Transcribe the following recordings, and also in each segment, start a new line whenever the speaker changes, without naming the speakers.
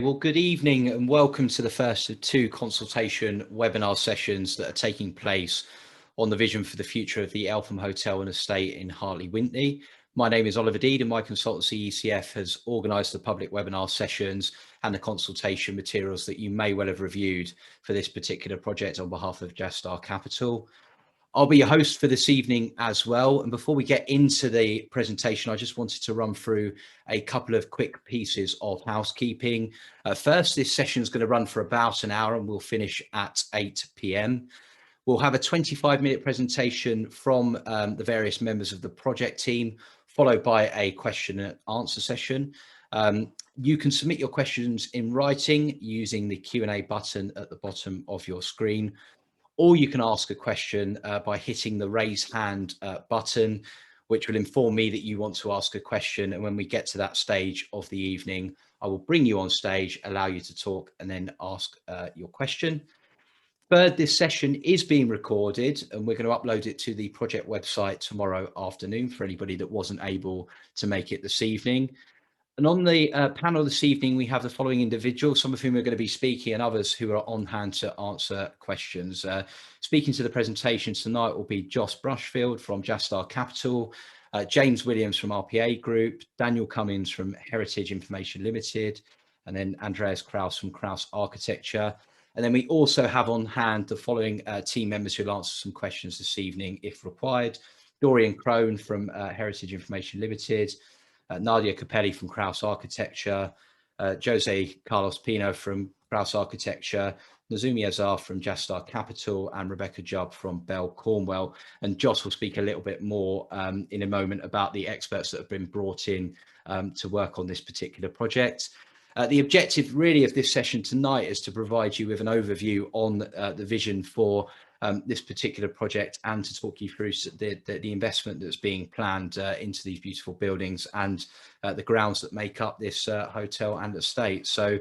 Well, good evening and welcome to the first of two consultation webinar sessions that are taking place on the vision for the future of the Elvetham Hotel and Estate in Hartley Wintney. My name is Oliver Deed and my consultancy ECF has organised the public webinar sessions and the consultation materials that you may well have reviewed for this particular project on behalf of Jastar Capital. I'll be your host for this evening as well. And before we get into the presentation, I just wanted to run through a couple of quick pieces of housekeeping. First, this session is going to run for about an hour and we'll finish at 8 p.m. We'll have a 25-minute presentation from the various members of the project team, followed by a question and answer session. You can submit your questions in writing using the Q&A button at the bottom of your screen, or you can ask a question by hitting the raise hand button, which will inform me that you want to ask a question. And when we get to that stage of the evening, I will bring you on stage, allow you to talk, and then ask your question. Third, this session is being recorded and we're going to upload it to the project website tomorrow afternoon for anybody that wasn't able to make it this evening. And on the panel this evening, we have the following individuals, some of whom are going to be speaking and others who are on hand to answer questions. Speaking to the presentation tonight will be Joss Brushfield from Jastar Capital, James Williams from RPA Group, Daniel Cummins from Heritage Information Limited, and then Andreas Kraus from Kraus Architecture. And then we also have on hand the following team members who will answer some questions this evening if required. Dorian Crone from Heritage Information Limited, Nadia Capelli from Kraus Architecture, Jose Carlos Pino from Kraus Architecture, Nazumi Azar from Jastar Capital, and Rebecca Jubb from Bell Cornwell. And Joss will speak a little bit more in a moment about the experts that have been brought in to work on this particular project. The objective really of this session tonight is to provide you with an overview on the vision for this particular project and to talk you through the investment that's being planned into these beautiful buildings and the grounds that make up this hotel and estate. So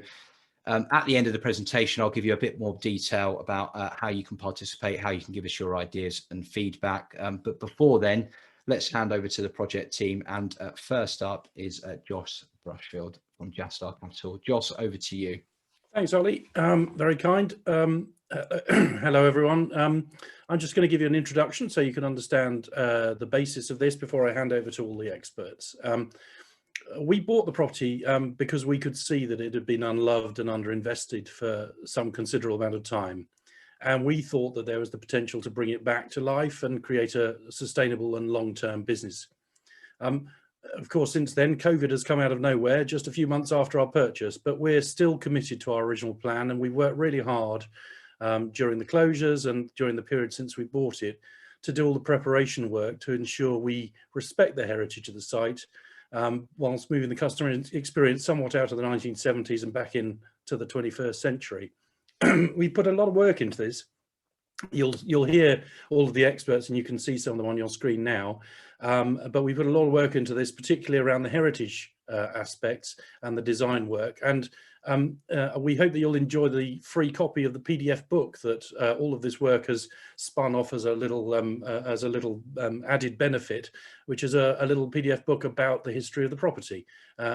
at the end of the presentation, I'll give you a bit more detail about how you can participate, how you can give us your ideas and feedback. But before then, let's hand over to the project team. And first up is Joss Brushfield from Jastar Capital. Joss, over to you.
Thanks, Ollie. Very kind. Hello, everyone. I'm just going to give you an introduction so you can understand the basis of this before I hand over to all the experts. We bought the property because we could see that it had been unloved and underinvested for some considerable amount of time. And we thought that there was the potential to bring it back to life and create a sustainable and long-term business. Of course, since then, COVID has come out of nowhere just a few months after our purchase, but we're still committed to our original plan and we worked really hard during the closures and during the period since we bought it to do all the preparation work to ensure we respect the heritage of the site whilst moving the customer experience somewhat out of the 1970s and back into the 21st century. We put a lot of work into this. You'll hear all of the experts and you can see some of them on your screen now, but we put a lot of work into this, particularly around the heritage aspects and the design work. And we hope that you'll enjoy the free copy of the PDF book that all of this work has spun off as a little added benefit, which is a little PDF book about the history of the property.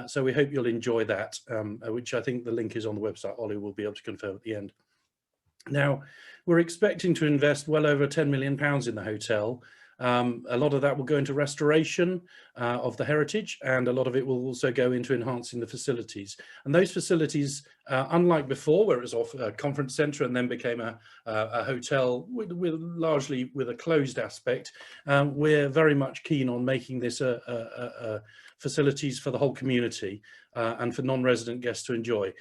So we hope you'll enjoy that, which I think the link is on the website. Ollie will be able to confirm at the end. Now, we're expecting to invest well over £10 million in the hotel. A lot of that will go into restoration of the heritage, and a lot of it will also go into enhancing the facilities. And those facilities, unlike before, where it was off a conference centre and then became a hotel largely with a closed aspect, we're very much keen on making this facilities for the whole community and for non-resident guests to enjoy.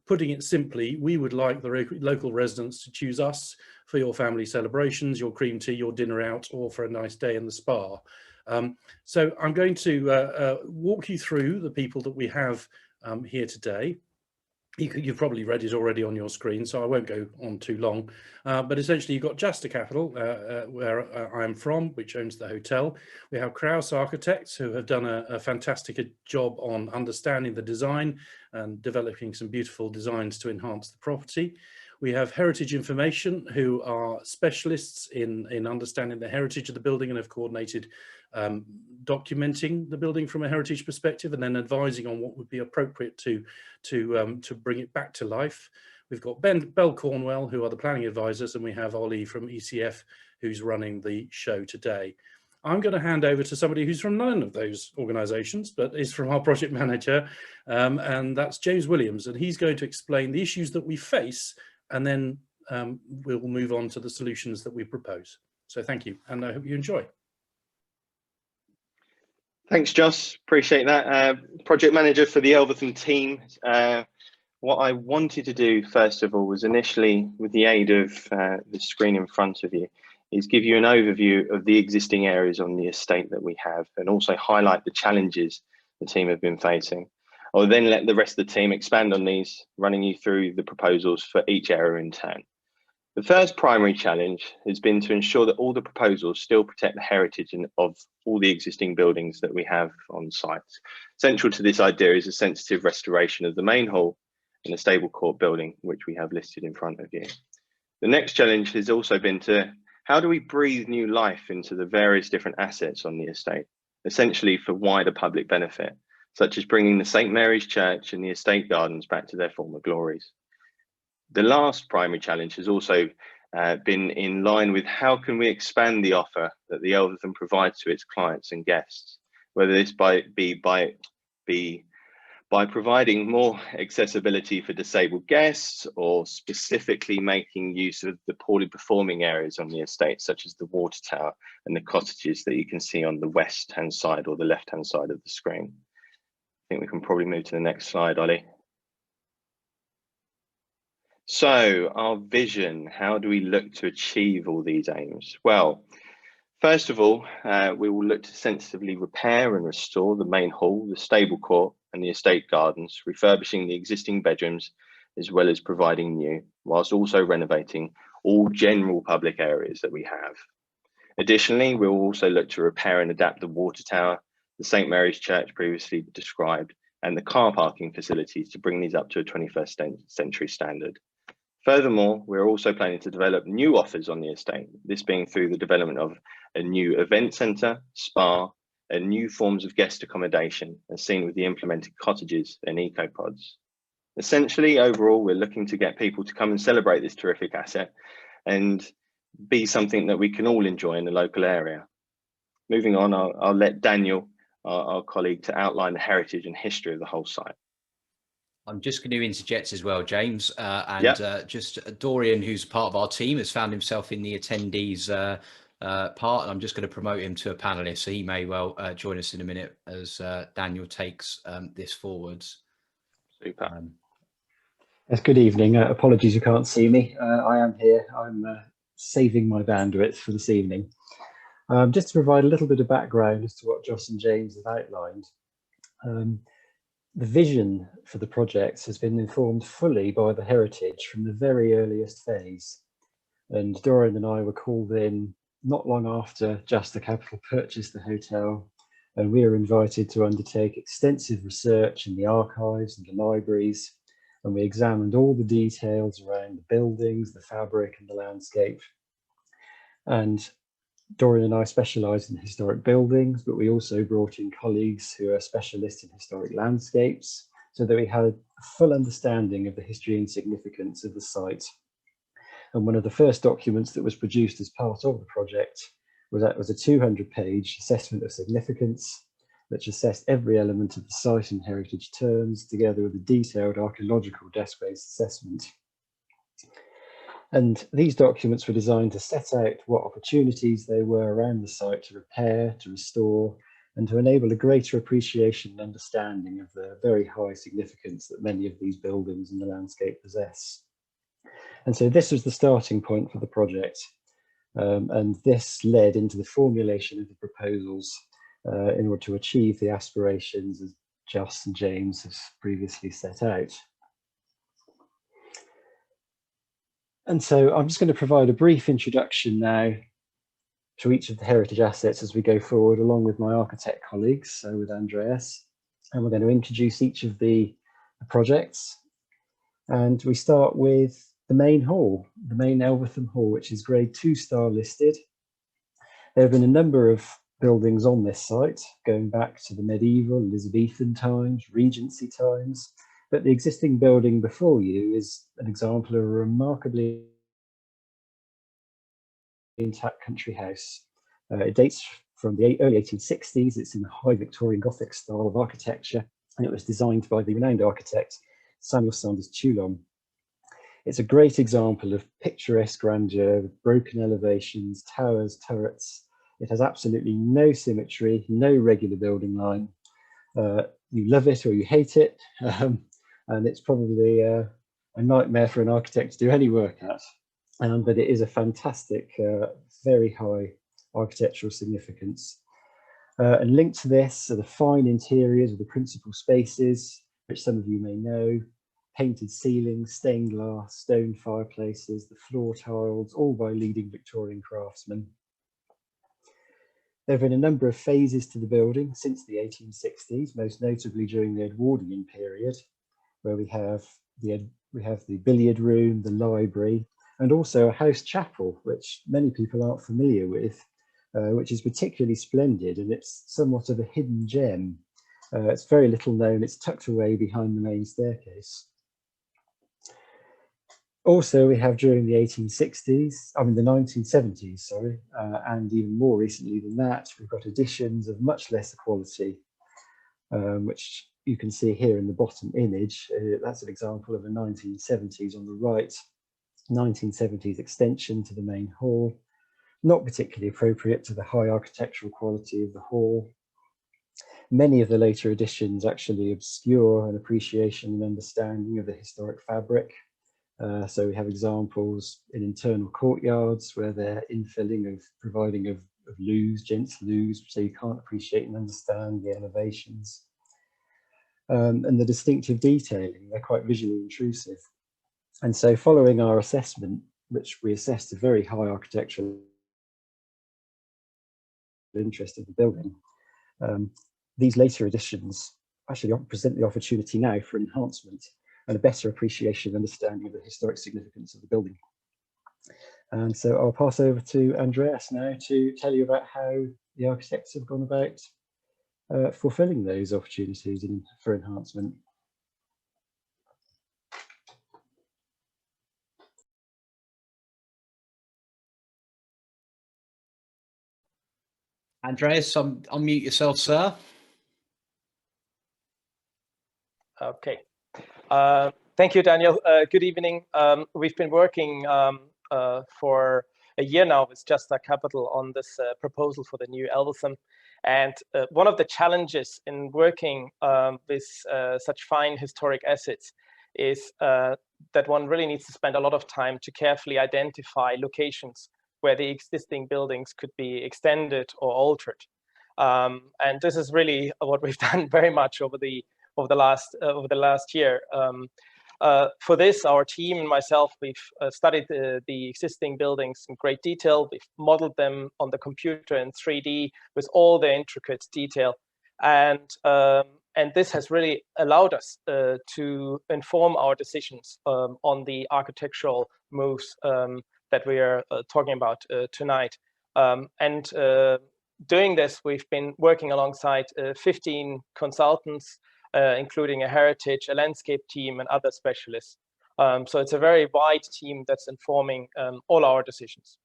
Putting it simply, we would like the local residents to choose us for your family celebrations, your cream tea, your dinner out, or for a nice day in the spa. So I'm going to walk you through the people that we have here today. You've probably read it already on your screen, so I won't go on too long. But essentially, you've got Jastar Capital, where I'm from, which owns the hotel. We have Kraus Architects, who have done a fantastic job on understanding the design and developing some beautiful designs to enhance the property. We have Heritage Information, who are specialists in understanding the heritage of the building and have coordinated documenting the building from a heritage perspective and then advising on what would be appropriate to bring it back to life. We've got Bell Cornwell, who are the planning advisors, and we have Ollie from ECF, who's running the show today. I'm going to hand over to somebody who's from none of those organisations, but is from our project manager, and that's James Williams, and he's going to explain the issues that we face, and then we'll move on to the solutions that we propose. So thank you, and I hope you enjoy.
Thanks, Joss. Appreciate that. Project manager for the Elvetham team. What I wanted to do, first of all, was initially, with the aid of the screen in front of you, is give you an overview of the existing areas on the estate that we have and also highlight the challenges the team have been facing. I'll then let the rest of the team expand on these, running you through the proposals for each area in turn. The first primary challenge has been to ensure that all the proposals still protect the heritage of all the existing buildings that we have on site. Central to this idea is a sensitive restoration of the main hall and the stable court building, which we have listed in front of you. The next challenge has also been to how do we breathe new life into the various different assets on the estate, essentially for wider public benefit, such as bringing the St. Mary's Church and the estate gardens back to their former glories. The last primary challenge has also been in line with how can we expand the offer that the Elvetham provides to its clients and guests, whether this be by providing more accessibility for disabled guests or specifically making use of the poorly performing areas on the estate, such as the water tower and the cottages that you can see on the west-hand side or the left-hand side of the screen. I think we can probably move to the next slide, Ollie. So our vision, how do we look to achieve all these aims? Well, first of all, we will look to sensitively repair and restore the main hall, the stable court and the estate gardens, refurbishing the existing bedrooms, as well as providing new, whilst also renovating all general public areas that we have. Additionally, we will also look to repair and adapt the water tower, the St. Mary's Church previously described, and the car parking facilities to bring these up to a 21st century standard. Furthermore, we're also planning to develop new offers on the estate, this being through the development of a new event centre, spa, and new forms of guest accommodation, as seen with the implemented cottages and eco-pods. Essentially, overall, we're looking to get people to come and celebrate this terrific asset and be something that we can all enjoy in the local area. Moving on, I'll let Daniel, our colleague, to outline the heritage and history of the whole site.
I'm just going to interject as well, James, just Dorian, who's part of our team, has found himself in the attendees part, and I'm just going to promote him to a panelist, so he may well join us in a minute as Daniel takes this forwards.
Super.
Yes, good evening. Apologies you can't see me. I am here. I'm saving my bandwidth for this evening. Just to provide a little bit of background as to what Joss and James have outlined. The vision for the project has been informed fully by the heritage from the very earliest phase. And Dorian and I were called in not long after Jastar Capital purchased the hotel, and we were invited to undertake extensive research in the archives and the libraries, and we examined all the details around the buildings, the fabric and the landscape. And Dorian and I specialised in historic buildings, but we also brought in colleagues who are specialists in historic landscapes, so that we had a full understanding of the history and significance of the site. And one of the first documents that was produced as part of the project was a 200-page assessment of significance, which assessed every element of the site in heritage terms, together with a detailed archaeological desk-based assessment. And these documents were designed to set out what opportunities there were around the site to repair, to restore, and to enable a greater appreciation and understanding of the very high significance that many of these buildings and the landscape possess. And so this was the starting point for the project. And this led into the formulation of the proposals in order to achieve the aspirations as Joss and James have previously set out. And so I'm just going to provide a brief introduction now to each of the heritage assets as we go forward, along with my architect colleagues, so with Andreas. And we're going to introduce each of the projects. And we start with the main hall, the main Elvetham Hall, which is Grade 2 star listed. There have been a number of buildings on this site, going back to the medieval, Elizabethan times, Regency times, but the existing building before you is an example of a remarkably intact country house. It dates from the early 1860s. It's in the high Victorian Gothic style of architecture, and it was designed by the renowned architect Samuel Saunders Toulon. It's a great example of picturesque grandeur with broken elevations, towers, turrets. It has absolutely no symmetry, no regular building line. You love it or you hate it, and it's probably a nightmare for an architect to do any work at. But it is a fantastic, very high architectural significance. And linked to this are the fine interiors of the principal spaces, which some of you may know: painted ceilings, stained glass, stone fireplaces, the floor tiles, all by leading Victorian craftsmen. There have been a number of phases to the building since the 1860s, most notably during the Edwardian period, where we have the billiard room, the library, and also a house chapel, which many people aren't familiar with, which is particularly splendid, and it's somewhat of a hidden gem. It's very little known. It's tucked away behind the main staircase. Also, we have during the 1970s, sorry, and even more recently than that, we've got additions of much lesser quality, which you can see here in the bottom image. That's an example of a 1970s on the right, 1970s extension to the main hall, not particularly appropriate to the high architectural quality of the hall. Many of the later additions actually obscure an appreciation and understanding of the historic fabric. So we have examples in internal courtyards where they're infilling of providing of loos, gents loos, so you can't appreciate and understand the elevations. And the distinctive detailing, they're quite visually intrusive. And so following our assessment, which we assessed a very high architectural interest in the building, these later additions actually present the opportunity now for enhancement and a better appreciation and understanding of the historic significance of the building. And so I'll pass over to Andreas now to tell you about how the architects have gone about fulfilling those opportunities for enhancement.
Andreas, unmute yourself, sir.
Okay. Thank you, Daniel. Good evening. We've been working for a year now with Jastar Capital on this proposal for the new Elvetham. And one of the challenges in working with such fine historic assets is that one really needs to spend a lot of time to carefully identify locations where the existing buildings could be extended or altered. And this is really what we've done very much over the last year. For this, our team and myself, we've studied the existing buildings in great detail. We've modeled them on the computer in 3D with all the intricate detail. And this has really allowed us to inform our decisions on the architectural moves that we are talking about tonight. Doing this, we've been working alongside 15 consultants, including a heritage, a landscape team, and other specialists. So it's a very wide team that's informing all our decisions.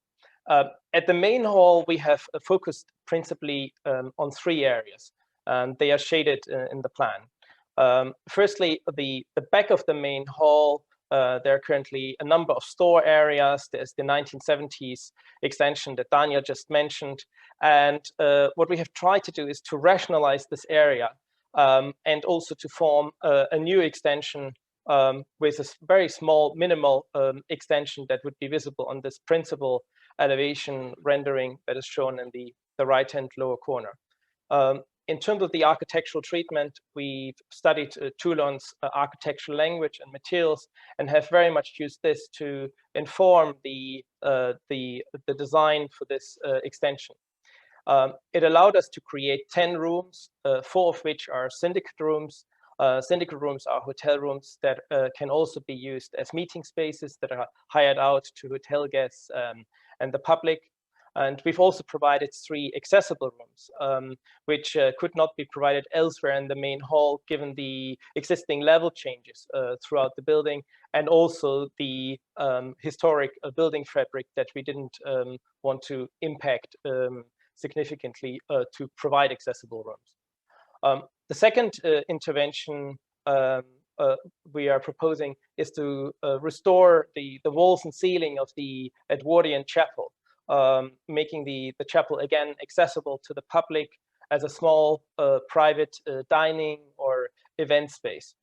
At the main hall, we have focused principally on 3 areas. They are shaded in the plan. Firstly, the back of the main hall, there are currently a number of store areas. There's the 1970s extension that Daniel just mentioned. And what we have tried to do is to rationalize this area and also to form a new extension with a very small, minimal extension that would be visible on this principal elevation rendering that is shown in the right-hand lower corner. In terms of the architectural treatment, we've studied Toulon's architectural language and materials and have very much used this to inform the design for this extension. It allowed us to create 10 rooms, 4 of which are syndicate rooms, Syndicate rooms are hotel rooms that can also be used as meeting spaces that are hired out to hotel guests and the public. And we've also provided 3 accessible rooms, which could not be provided elsewhere in the main hall, given the existing level changes throughout the building, and also the historic building fabric that we didn't want to impact significantly to provide accessible rooms. The second intervention we are proposing is to restore the walls and ceiling of the Edwardian chapel, making the chapel again accessible to the public as a small private dining or event space.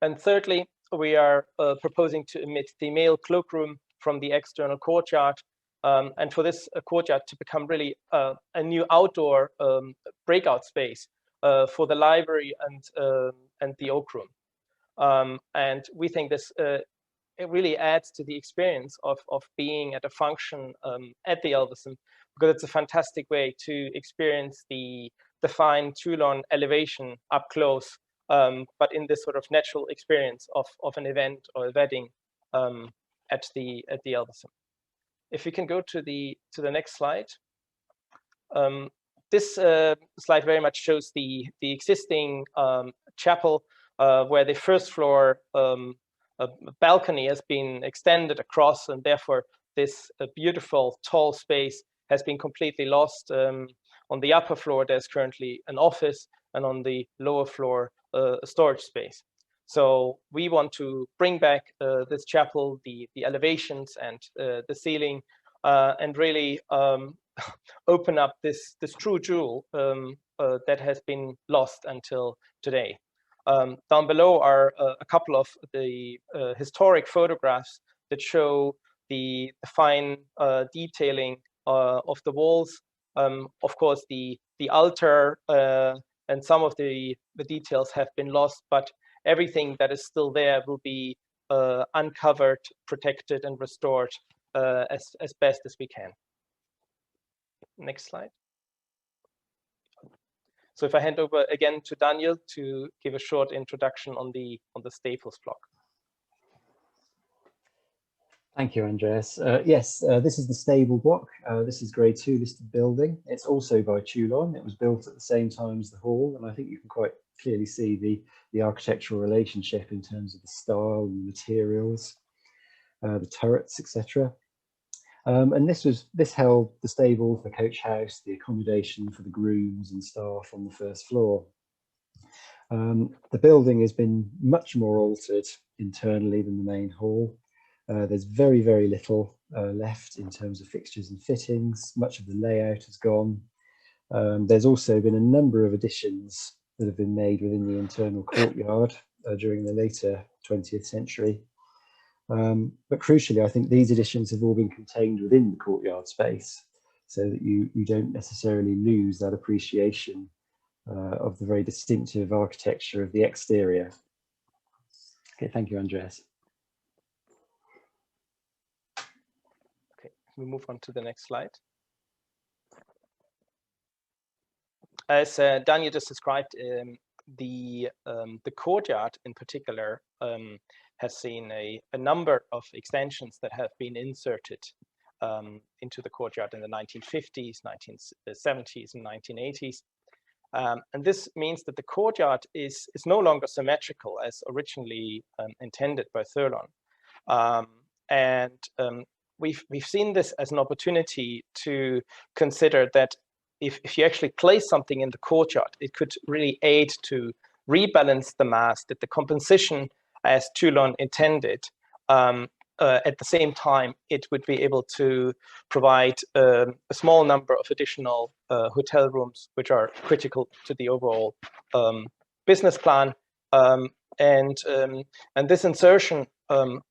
And thirdly, we are proposing to omit the male cloakroom from the external courtyard, and for this courtyard to become really a new outdoor breakout space for the library and the oak room. And we think this it really adds to the experience of being at a function at the Elvetham, because it's a fantastic way to experience the fine Toulon elevation up close, but in this sort of natural experience of an event or a wedding at the Elvetham. If we can go to the next slide. This slide very much shows the existing chapel, where the first floor balcony has been extended across, and therefore this beautiful tall space has been completely lost. On the upper floor, there's currently an office, and on the lower floor, a storage space. So we want to bring back this chapel, the elevations and the ceiling, and really open up this true jewel that has been lost until today. Down below are a couple of the historic photographs that show the fine detailing of the walls. Of course, the altar and some of the details have been lost, but everything that is still there will be uncovered, protected, and restored as best as we can. Next slide. So if I hand over again to Daniel to give a short introduction on the Staples block.
Thank you, Andreas. Yes, this is the stable block. This is grade 2 listed building. It's also by Toulon. It was built at the same time as the hall, and I think you can quite clearly see the architectural relationship in terms of the style and materials, the turrets, etc. And this held the stable, the coach house, the accommodation for the grooms and staff on the first floor. The building has been much more altered internally than the main hall. There's very, very little left in terms of fixtures and fittings. Much of the layout has gone. There's also been a number of additions that have been made within the internal courtyard during the later 20th century. But crucially, I think these additions have all been contained within the courtyard space, so that you don't necessarily lose that appreciation of the very distinctive architecture of the exterior. Okay, thank you, Andreas.
Okay, we move on to the next slide. As Daniel just described, the courtyard in particular has seen a number of extensions that have been inserted into the courtyard in the 1950s, 1970s, and 1980s. And this means that the courtyard is no longer symmetrical as originally intended by Thurlon. We've seen this as an opportunity to consider that if you actually place something in the courtyard, it could really aid to rebalance the mass, that the composition as Toulon intended. At the same time, it would be able to provide a small number of additional hotel rooms, which are critical to the overall business plan. And this insertion,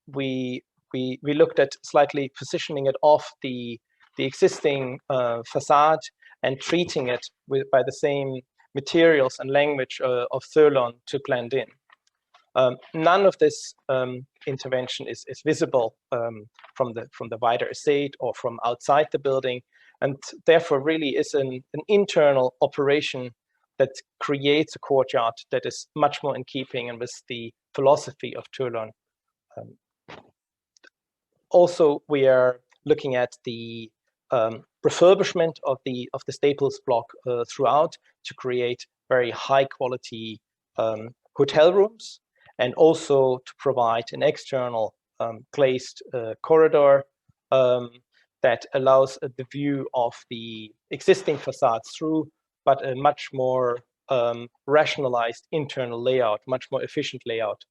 we looked at slightly positioning it off the existing facade and treating it by the same materials and language of Thurlon to blend in. None of this intervention is visible from the wider estate or from outside the building, and therefore really is an internal operation that creates a courtyard that is much more in keeping and with the philosophy of Toulon. Also, we are looking at the refurbishment of the Staples block throughout to create very high quality hotel rooms, and also to provide an external glazed corridor that allows the view of the existing facades through, but a much more rationalized internal layout, much more efficient layout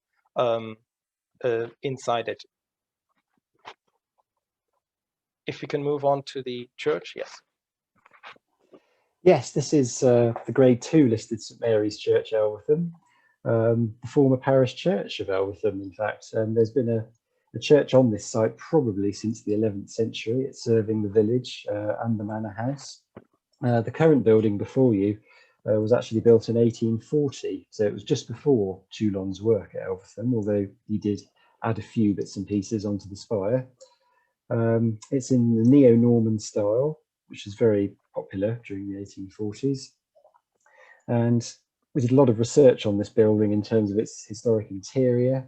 inside it. If we can move on to the church, yes.
Yes, this is the Grade 2 listed St Mary's Church, Elvetham, the former parish church of Elvetham, in fact. There's been a church on this site probably since the 11th century. It's serving the village and the manor house. The current building before you was actually built in 1840, so it was just before Toulon's work at Elvetham, although he did add a few bits and pieces onto the spire. It's in the neo-Norman style, which is very popular during the 1840s. And we did a lot of research on this building in terms of its historic interior.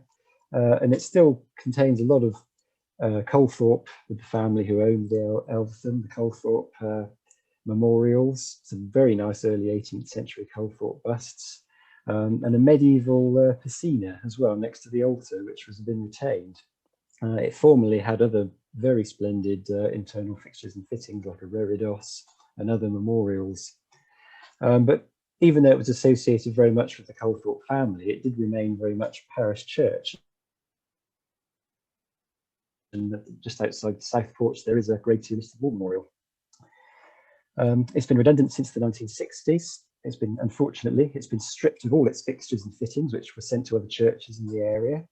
And it still contains a lot of Colthorpe, with the family who owned the Elvetham, the Colthorpe memorials, some very nice early 18th century Colthorpe busts, and a medieval piscina as well next to the altar, which has been retained. It formerly had other very splendid internal fixtures and fittings like a reredos and other memorials. But even though it was associated very much with the Colthorpe family, it did remain very much parish church. And just outside the south porch, there is a Grade 2 listed war memorial. It's been redundant since the 1960s. Unfortunately, it's been stripped of all its fixtures and fittings, which were sent to other churches in the area.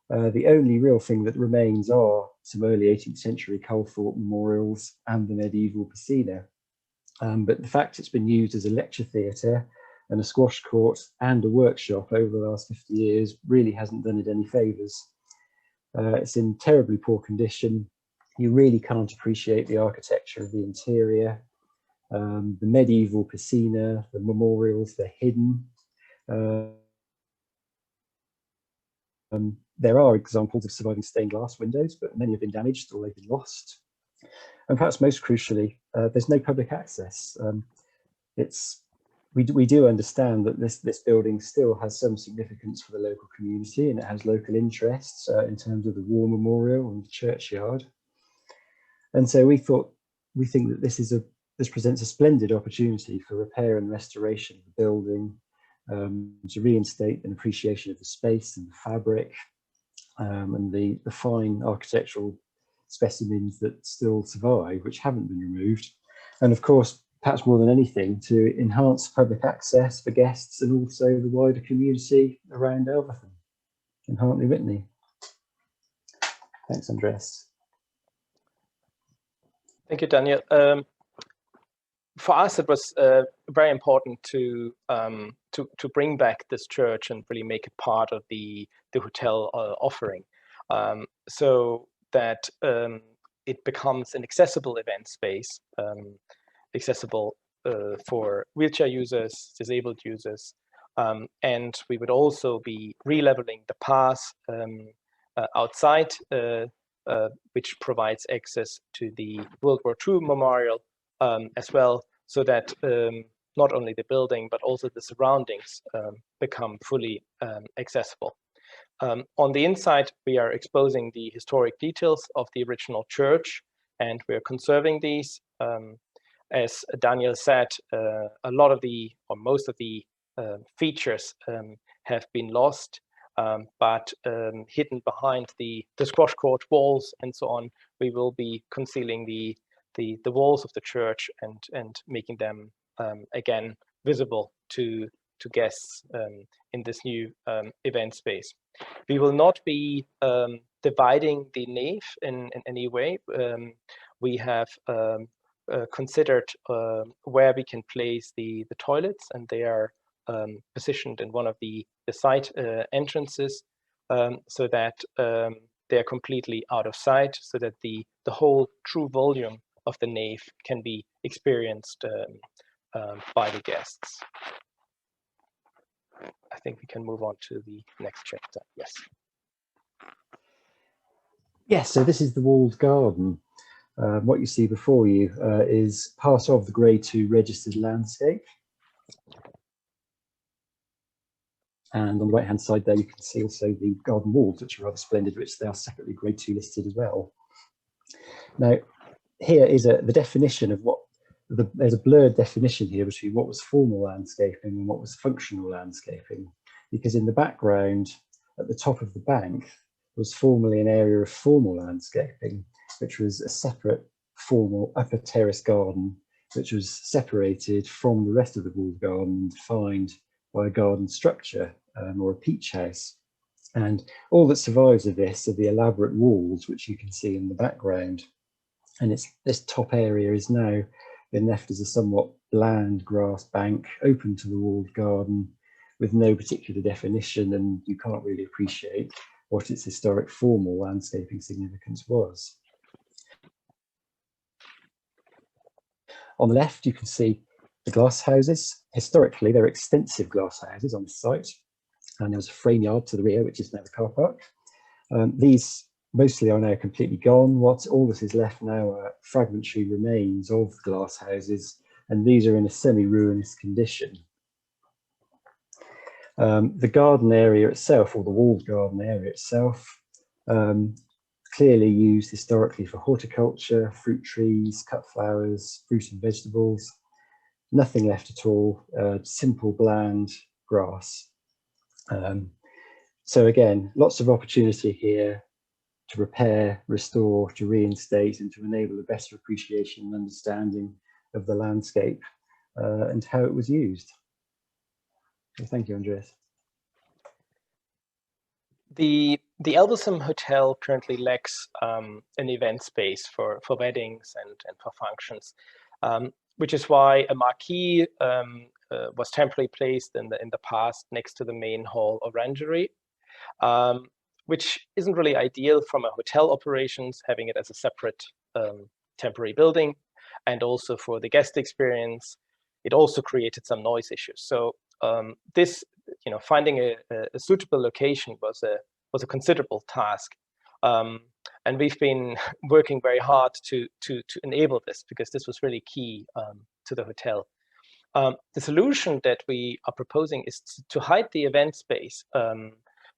The only real thing that remains are some early 18th century Colthorpe memorials and the medieval piscina. But the fact it's been used as a lecture theatre and a squash court and a workshop over the last 50 years really hasn't done it any favours. It's in terribly poor condition. You really can't appreciate the architecture of the interior. The medieval piscina, the memorials, they're hidden. There are examples of surviving stained glass windows, but many have been damaged or they've been lost. And perhaps most crucially, there's no public access. We do understand that this building still has some significance for the local community, and it has local interests in terms of the war memorial and the churchyard. And so we think that this presents a splendid opportunity for repair and restoration of the building, to reinstate an appreciation of the space and the fabric, and the fine architectural specimens that still survive, which haven't been removed. And of course, perhaps more than anything, to enhance public access for guests and also the wider community around Elvetham and Hartley Wintney. Thanks, Andreas.
Thank you, Daniel. For us, it was very important to bring back this church and really make it part of the hotel offering, so that it becomes an accessible event space, accessible for wheelchair users, disabled users, and we would also be re-leveling the path outside, which provides access to the World War II memorial as well, so that not only the building but also the surroundings become fully accessible. On the inside, we are exposing the historic details of the original church, and we're conserving these. As Daniel said, a lot of or most of the features have been lost, but hidden behind the squash court walls and so on, we will be concealing the walls of the church and making them again visible to guests in this new event space. We will not be dividing the nave in any way. We have considered where we can place the toilets, and they are positioned in one of the side entrances, so that they are completely out of sight, so that the whole true volume of the nave can be experienced by the guests. I think we can move on to the next chapter. Yes.
Yes, so this is the walled garden. What you see before you is part of the Grade 2 registered landscape. And on the right-hand side there, you can see also the garden walls, which are rather splendid, which they are separately Grade 2 listed as well. Now, here is the definition of what, there's a blurred definition here between what was formal landscaping and what was functional landscaping, because in the background, at the top of the bank, was formerly an area of formal landscaping, which was a separate formal upper terrace garden, which was separated from the rest of the walled garden and defined by a garden structure or a peach house. And all that survives of this are the elaborate walls, which you can see in the background. And this top area is now been left as a somewhat bland grass bank open to the walled garden with no particular definition, and you can't really appreciate what its historic formal landscaping significance was. On the left, you can see the glass houses. Historically, there are extensive glass houses on the site, and there was a frame yard to the rear, which is now the car park. These mostly are now completely gone. All that is left now are fragmentary remains of glass houses, and these are in a semi-ruinous condition. The garden area itself, or the walled garden area itself, clearly used historically for horticulture, fruit trees, cut flowers, fruit and vegetables. Nothing left at all, simple, bland grass. So again, lots of opportunity here to repair, restore, to reinstate, and to enable a better appreciation and understanding of the landscape and how it was used. So thank you, Andreas.
The Elvetham Hotel currently lacks an event space for weddings and for functions, which is why a marquee was temporarily placed in the past next to the main hall orangery, which isn't really ideal from a hotel operations, having it as a separate temporary building, and also for the guest experience, it also created some noise issues. So this, finding a suitable location was a considerable task, and we've been working very hard to enable this, because this was really key to the hotel. The solution that we are proposing is to hide the event space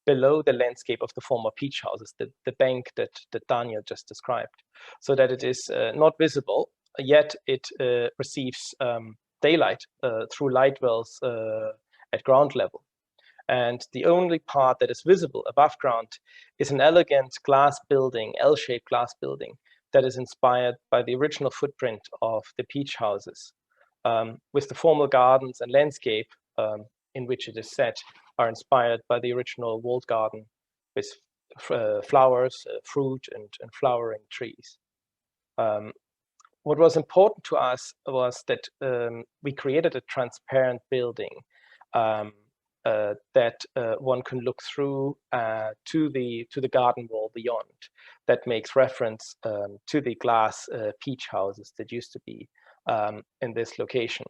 below the landscape of the former peach houses, the bank that Daniel just described, so that it is not visible, yet it receives daylight through light wells at ground level. And the only part that is visible above ground is an elegant glass building, L-shaped glass building, that is inspired by the original footprint of the peach houses, with the formal gardens and landscape in which it is set are inspired by the original walled garden with flowers, fruit and flowering trees. What was important to us was that we created a transparent building that one can look through to the garden wall beyond, that makes reference to the glass peach houses that used to be in this location.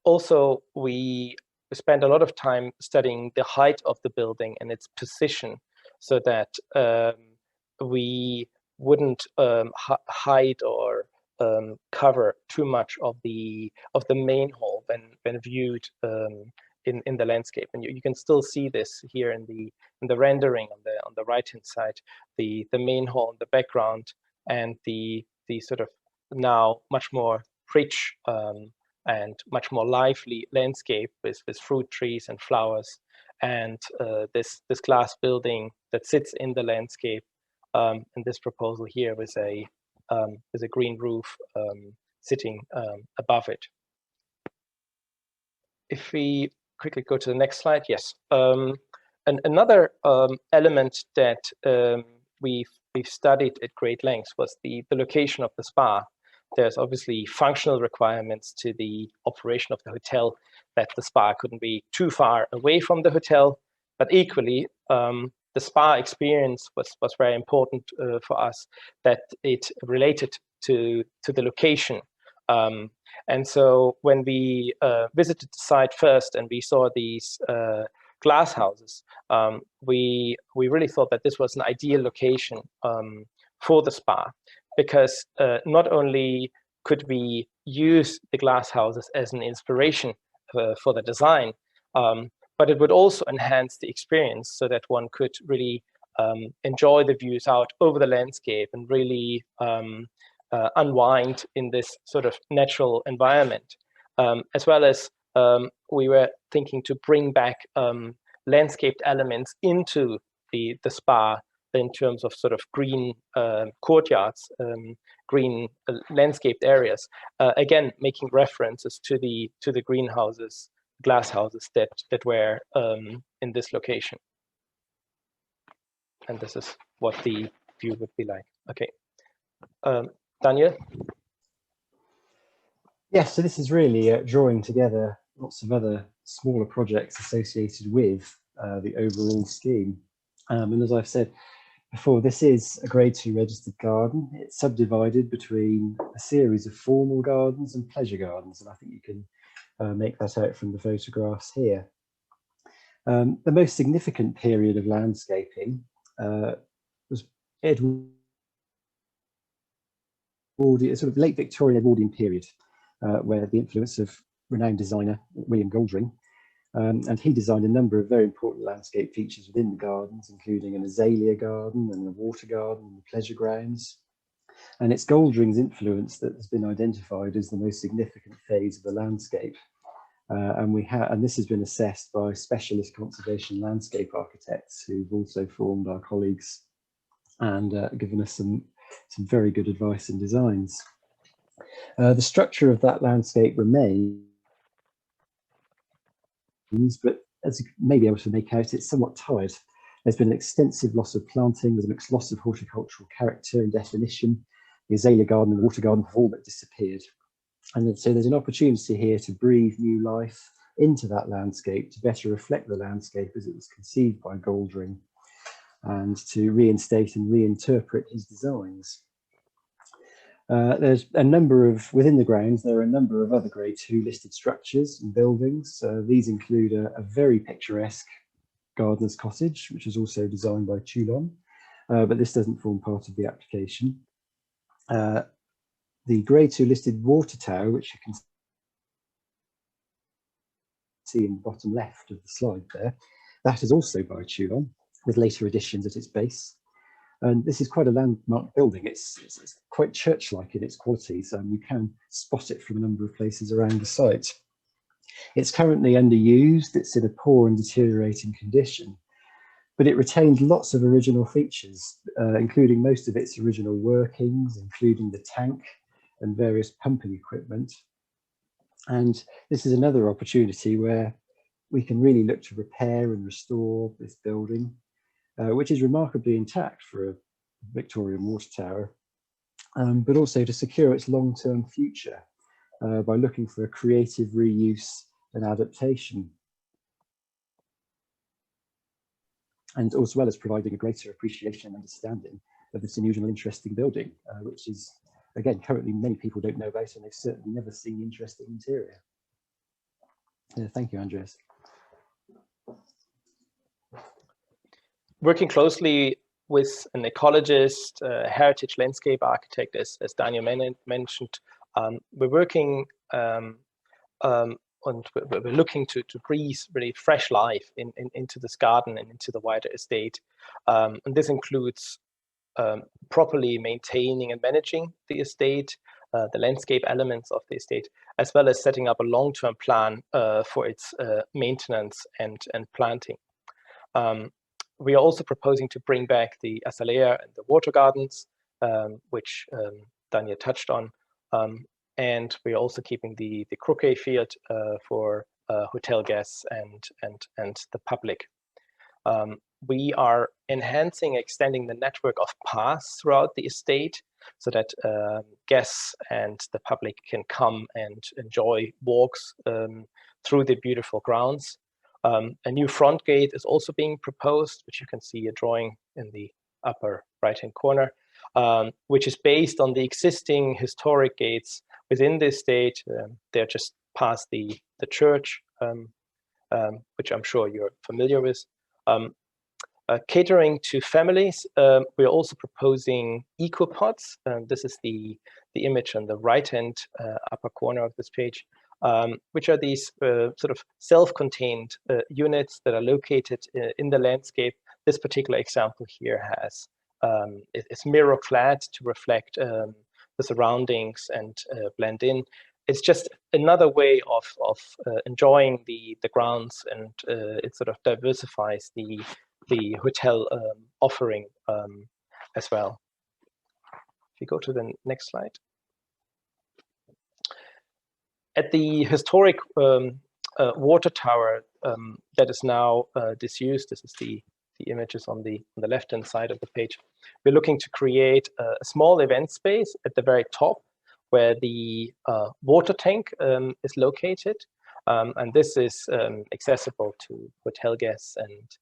Also, we spent a lot of time studying the height of the building and its position, so that we wouldn't hide or cover too much of the main hall when viewed in the landscape. And you can still see this here in the rendering on the right hand side, the main hall in the background, and the sort of now much more rich and much more lively landscape with fruit trees and flowers, and this glass building that sits in the landscape in this proposal here with a green roof sitting above it. If we quickly go to the next slide, yes. And another element that we've studied at great length was the location of the spa. There's obviously functional requirements to the operation of the hotel, that the spa couldn't be too far away from the hotel, but equally the spa experience was very important for us, that it related to the location. And so when we visited the site first and we saw these glass houses, we really thought that this was an ideal location for the spa, because not only could we use the glass houses as an inspiration for the design, but it would also enhance the experience so that one could really enjoy the views out over the landscape and really unwind in this sort of natural environment, as well as we were thinking to bring back landscaped elements into the spa in terms of sort of green courtyards, green landscaped areas, again making references to the greenhouses, glass houses that were in this location. And this is what the view would be like. Okay, Daniel?
Yes, so this is really drawing together lots of other smaller projects associated with the overall scheme. And as I've said before, this is a Grade 2 registered garden. It's subdivided between a series of formal gardens and pleasure gardens, and I think you can make that out from the photographs here. The most significant period of landscaping was Edwardian, sort of late Victorian Edwardian period, where the influence of renowned designer William Goldring, and he designed a number of very important landscape features within the gardens, including an azalea garden and a water garden and the pleasure grounds. And it's Goldring's influence that has been identified as the most significant phase of the landscape. And this has been assessed by specialist conservation landscape architects who've also formed our colleagues and given us some very good advice and designs. The structure of that landscape remains, but as you may be able to make out, it's somewhat tired. There's been an extensive loss of planting, there's a loss of horticultural character and definition. The azalea garden and the water garden have all but disappeared. And so there's an opportunity here to breathe new life into that landscape, to better reflect the landscape as it was conceived by Goldring, and to reinstate and reinterpret his designs. There's a number of, within the grounds, there are a number of other Grade 2 listed structures and buildings. These include a very picturesque gardener's cottage, which was also designed by Toulon, but this doesn't form part of the application. The Grade 2 listed water tower, which you can see in the bottom left of the slide there, that is also by Toulon, with later additions at its base. And this is quite a landmark building. It's quite church-like in its qualities. You can spot it from a number of places around the site. It's currently underused. It's in a poor and deteriorating condition, but it retained lots of original features, including most of its original workings, including the tank and various pumping equipment. And this is another opportunity where we can really look to repair and restore this building, which is remarkably intact for a Victorian water tower, but also to secure its long-term future by looking for a creative reuse and adaptation, and as well as providing a greater appreciation and understanding of this unusual and interesting building, which is, again, currently many people don't know about, and they've certainly never seen the interesting interior. Thank you, Andreas.
Working closely with an ecologist, heritage landscape architect, as Daniel mentioned, we're working and we're looking to breathe really fresh life into this garden and into the wider estate. And this includes properly maintaining and managing the estate, the landscape elements of the estate, as well as setting up a long-term plan for its maintenance and planting. We are also proposing to bring back the azalea and the water gardens, which Daniel touched on, and we are also keeping the croquet field for hotel guests and the public. We are enhancing, extending the network of paths throughout the estate so that guests and the public can come and enjoy walks through the beautiful grounds. A new front gate is also being proposed, which you can see a drawing in the upper right-hand corner, which is based on the existing historic gates within the estate. They're just past the church, which I'm sure you're familiar with. Catering to families, we're also proposing eco-pods. This is the image on the right-hand upper corner of this page, which are these sort of self-contained units that are located in the landscape. This particular example here has it's mirror-clad to reflect the surroundings and blend in. It's just another way of enjoying the grounds, and it sort of diversifies the hotel offering as well. If you go to the next slide. At the historic water tower that is now disused, this is the images on the left-hand side of the page. We're looking to create a small event space at the very top where the water tank is located. And this is accessible to hotel guests and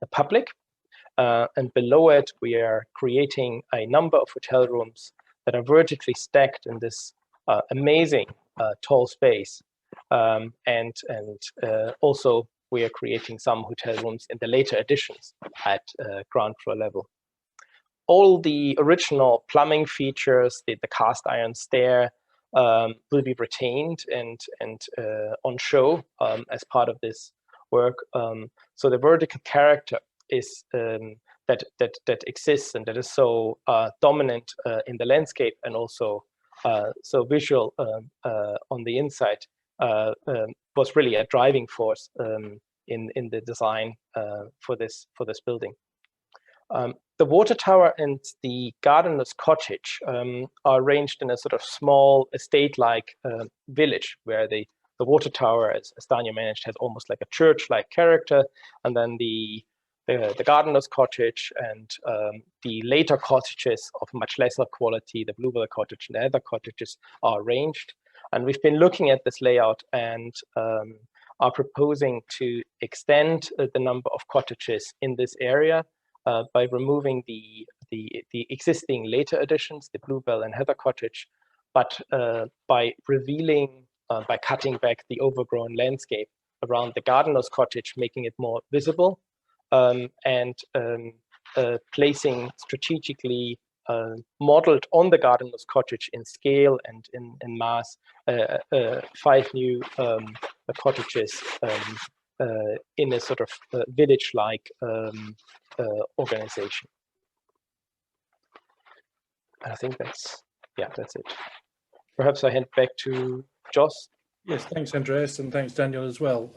the public. And below it, we are creating a number of hotel rooms that are vertically stacked in this amazing tall space. And also, we are creating some hotel rooms in the later additions at ground floor level. All the original plumbing features, the cast iron stair, will be retained and on show as part of this work. So the vertical character is that exists and that is so dominant in the landscape, and also so visual on the inside, was really a driving force in the design for this building. The water tower and the gardener's cottage are arranged in a sort of small estate-like village, where the water tower, as Daniel managed, has almost like a church-like character, and then the gardener's cottage and the later cottages of much lesser quality, the Bluebell cottage and the other cottages, are arranged. And we've been looking at this layout and are proposing to extend the number of cottages in this area by removing the existing later additions, the Bluebell and Heather cottage, but by revealing, by cutting back the overgrown landscape around the gardener's cottage, making it more visible, and placing strategically modeled on the gardener's cottage in scale and in mass 5 new cottages in a sort of village-like organization. And I think that's it. Perhaps I hand back to Joss.
Yes, thanks, Andreas, and thanks, Daniel, as well.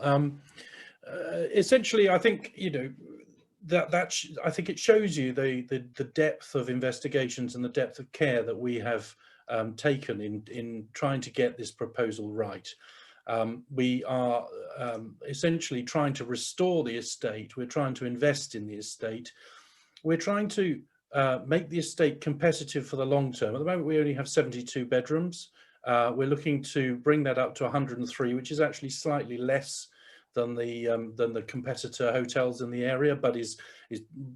Essentially, I think I think it shows you the depth of investigations and the depth of care that we have taken in trying to get this proposal right. We are essentially trying to restore the estate. We're trying to invest in the estate. We're trying to make the estate competitive for the long term. At the moment, we only have 72 bedrooms. We're looking to bring that up to 103, which is actually slightly less than the competitor hotels in the area, but is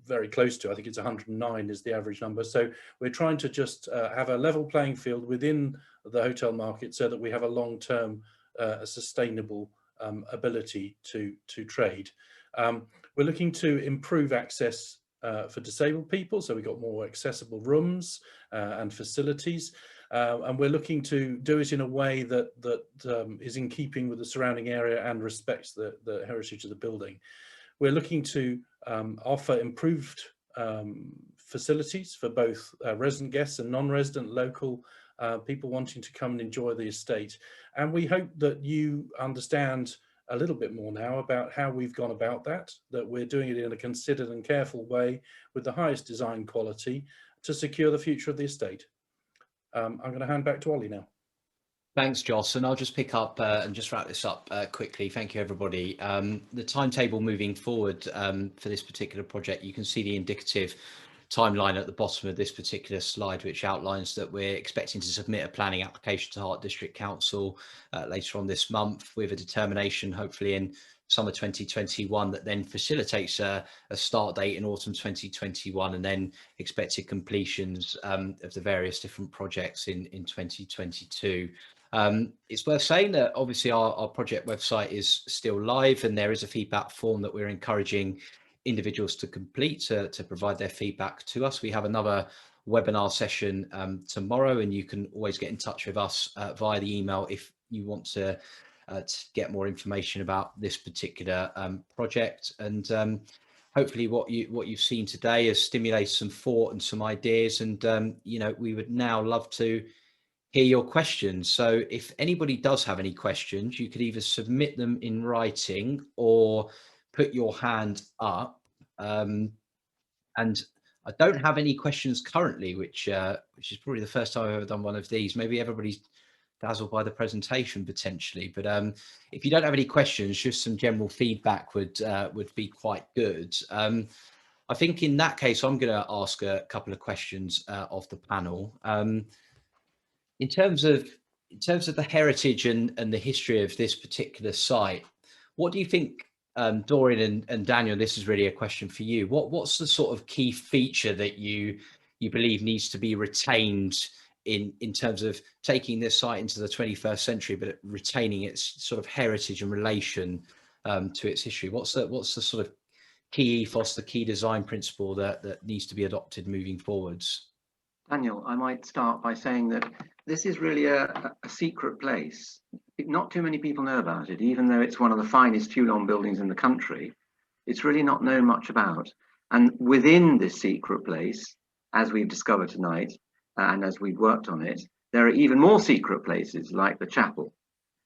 very close to. I think it's 109 is the average number. So we're trying to just have a level playing field within the hotel market, so that we have a long-term, sustainable ability to trade. We're looking to improve access for disabled people, so we've got more accessible rooms and facilities. And we're looking to do it in a way that is in keeping with the surrounding area and respects the heritage of the building. We're looking to offer improved facilities for both resident guests and non-resident local people wanting to come and enjoy the estate. And we hope that you understand a little bit more now about how we've gone about that we're doing it in a considered and careful way with the highest design quality to secure the future of the estate. I'm going to hand back to Ollie now.
Thanks, Joss, and I'll just pick up and just wrap this up quickly. Thank you, everybody. The timetable moving forward for this particular project, you can see the indicative timeline at the bottom of this particular slide, which outlines that we're expecting to submit a planning application to Hart District Council later on this month, with a determination hopefully in summer 2021 that then facilitates a start date in autumn 2021, and then expected completions of the various different projects in 2022. It's worth saying that obviously our project website is still live, and there is a feedback form that we're encouraging individuals to complete to provide their feedback to us. We have another webinar session tomorrow, and you can always get in touch with us via the email if you want to get more information about this particular project. And hopefully what you've seen today has stimulated some thought and some ideas, and we would now love to hear your questions. So if anybody does have any questions, you could either submit them in writing or put your hand up. And I don't have any questions currently, which is probably the first time I've ever done one of these. Maybe everybody's dazzled by the presentation potentially, but if you don't have any questions, just some general feedback would be quite good. I think in that case, I'm going to ask a couple of questions of the panel. In terms of the heritage and the history of this particular site, what do you think, Dorian and Daniel? This is really a question for you. What's the sort of key feature that you believe needs to be retained in terms of taking this site into the 21st century, but retaining its sort of heritage and relation to its history? What's the sort of key ethos, the key design principle that needs to be adopted moving forwards?
Daniel, I might start by saying that this is really a secret place. Not too many people know about it, even though it's one of the finest Toulon buildings in the country. It's really not known much about. And within this secret place, as we've discovered tonight, and as we've worked on it, there are even more secret places like the chapel.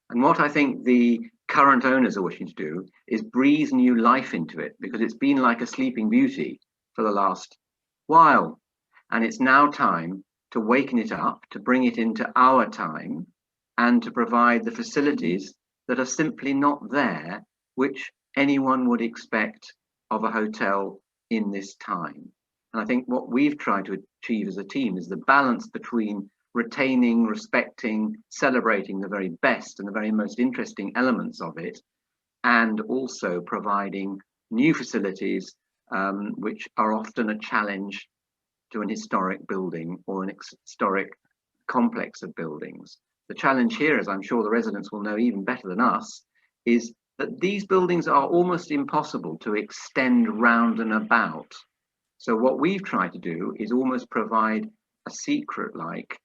And what I think the current owners are wishing to do is breathe new life into it, because it's been like a sleeping beauty for the last while. And it's now time to waken it up, to bring it into our time, and to provide the facilities that are simply not there, which anyone would expect of a hotel in this time. And I think what we've tried to achieve as a team is the balance between retaining, respecting, celebrating the very best and the very most interesting elements of it, and also providing new facilities, which are often a challenge to an historic building or an historic complex of buildings. The challenge here, as I'm sure the residents will know even better than us, is that these buildings are almost impossible to extend round and about. So what we've tried to do is almost provide a secret-like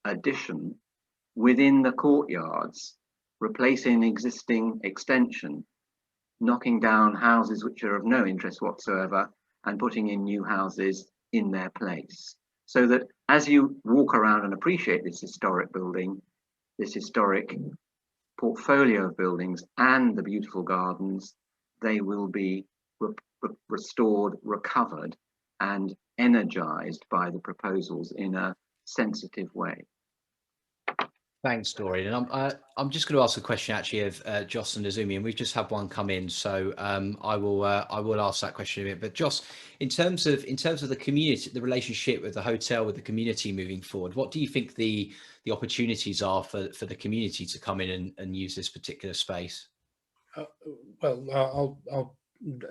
addition within the courtyards, replacing existing extension, knocking down houses which are of no interest whatsoever, and putting in new houses in their place. So that as you walk around and appreciate this historic building, this historic portfolio of buildings and the beautiful gardens, they will be restored, recovered, and energized by the proposals in a sensitive way.
Thanks, Dorian. And I'm just going to ask a question actually of Joss and Azumi, and we've just had one come in, so I will ask that question a bit. But Joss, in terms of the community, the relationship with the hotel, with the community moving forward, what do you think the opportunities are for the community to come in and use this particular space?
Well, I'll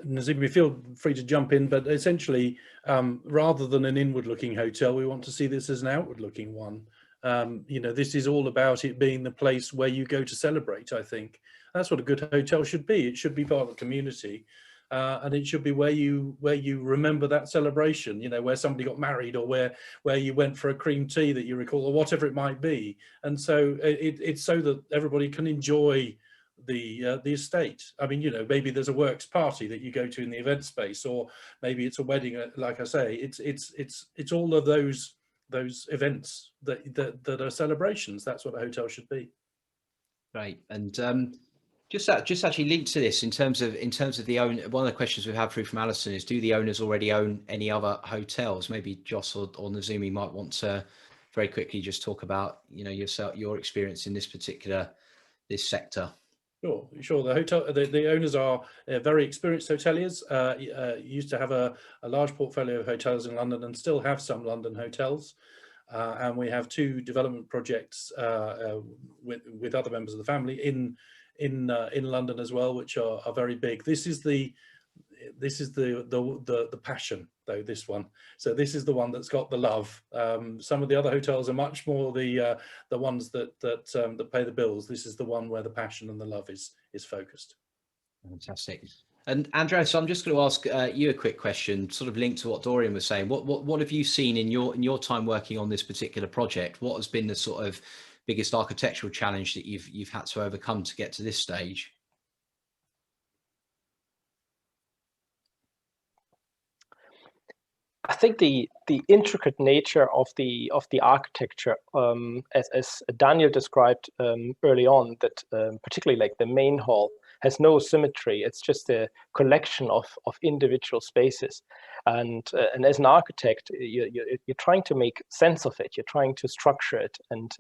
Nazimi, feel free to jump in, but essentially, rather than an inward-looking hotel, we want to see this as an outward-looking one. This is all about it being the place where you go to celebrate. I think that's what a good hotel should be. It should be part of the community, and it should be where you remember that celebration. Where somebody got married, or where you went for a cream tea that you recall, or whatever it might be. And so it's so that everybody can enjoy the estate. I mean, maybe there's a works party that you go to in the event space, or maybe it's a wedding. Like I say, it's all of those events that are celebrations. That's what a hotel should be.
Right. And just actually linked to this in terms of the own, one of the questions we've had through from Alison is, do the owners already own any other hotels? Maybe Joss or Nazimi might want to very quickly just talk about your experience in this sector.
Sure. The owners are very experienced hoteliers. Used to have a large portfolio of hotels in London and still have some London hotels. And we have 2 development projects with other members of the family in in London as well, which are very big. This is the passion, though, this one. So this is the one that's got the love. Some of the other hotels are much more the ones that pay the bills. This is the one where the passion and the love is focused.
Fantastic. And Andreas, I'm just going to ask you a quick question, sort of linked to what Dorian was saying. What have you seen in your time working on this particular project? What has been the sort of biggest architectural challenge that you've had to overcome to get to this stage?
I think the intricate nature of the architecture, as Daniel described early on, that particularly like the main hall has no symmetry. It's just a collection of individual spaces, and as an architect, you're trying to make sense of it. You're trying to structure it, and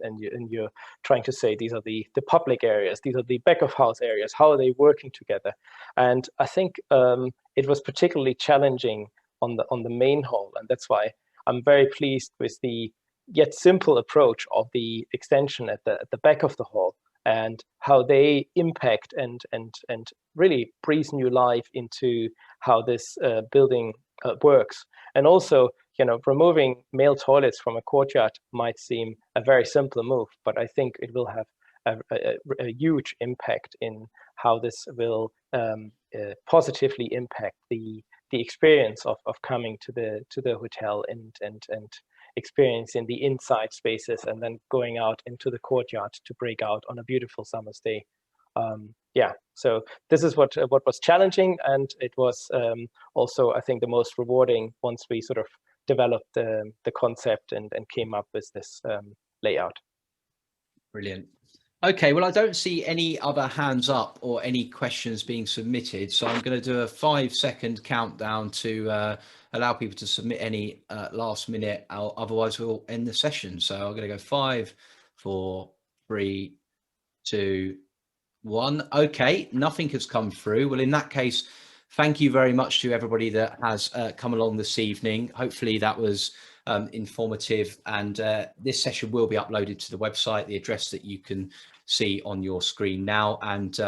you're trying to say these are the public areas, these are the back of house areas. How are they working together? And I think it was particularly challenging on the main hall, and that's why I'm very pleased with the yet simple approach of the extension at the back of the hall, and how they impact and really breathe new life into how this building works. And also, removing male toilets from a courtyard might seem a very simple move, but I think it will have a huge impact in how this will positively impact the experience of coming to the hotel and experiencing the inside spaces, and then going out into the courtyard to break out on a beautiful summer's day. Yeah, so this is what was challenging, and it was also, I think, the most rewarding once we sort of developed the concept and came up with this layout.
Brilliant. Okay, well, I don't see any other hands up or any questions being submitted, so I'm going to do a 5-second countdown to allow people to submit any last minute, otherwise we'll end the session. So I'm going to go 5, 4, 3, 2, 1. Okay, nothing has come through. Well, in that case, thank you very much to everybody that has come along this evening. Hopefully that was informative, and this session will be uploaded to the website, the address that you can see on your screen now, and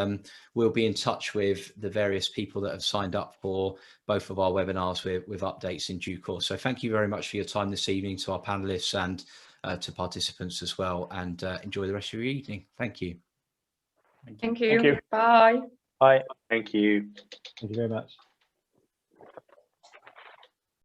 we'll be in touch with the various people that have signed up for both of our webinars with updates in due course. So thank you very much for your time this evening, to our panelists and to participants as well, and enjoy the rest of your evening. Thank you.
Thank you.
Thank you.
Bye.
Bye.
Thank you.
Thank you very much.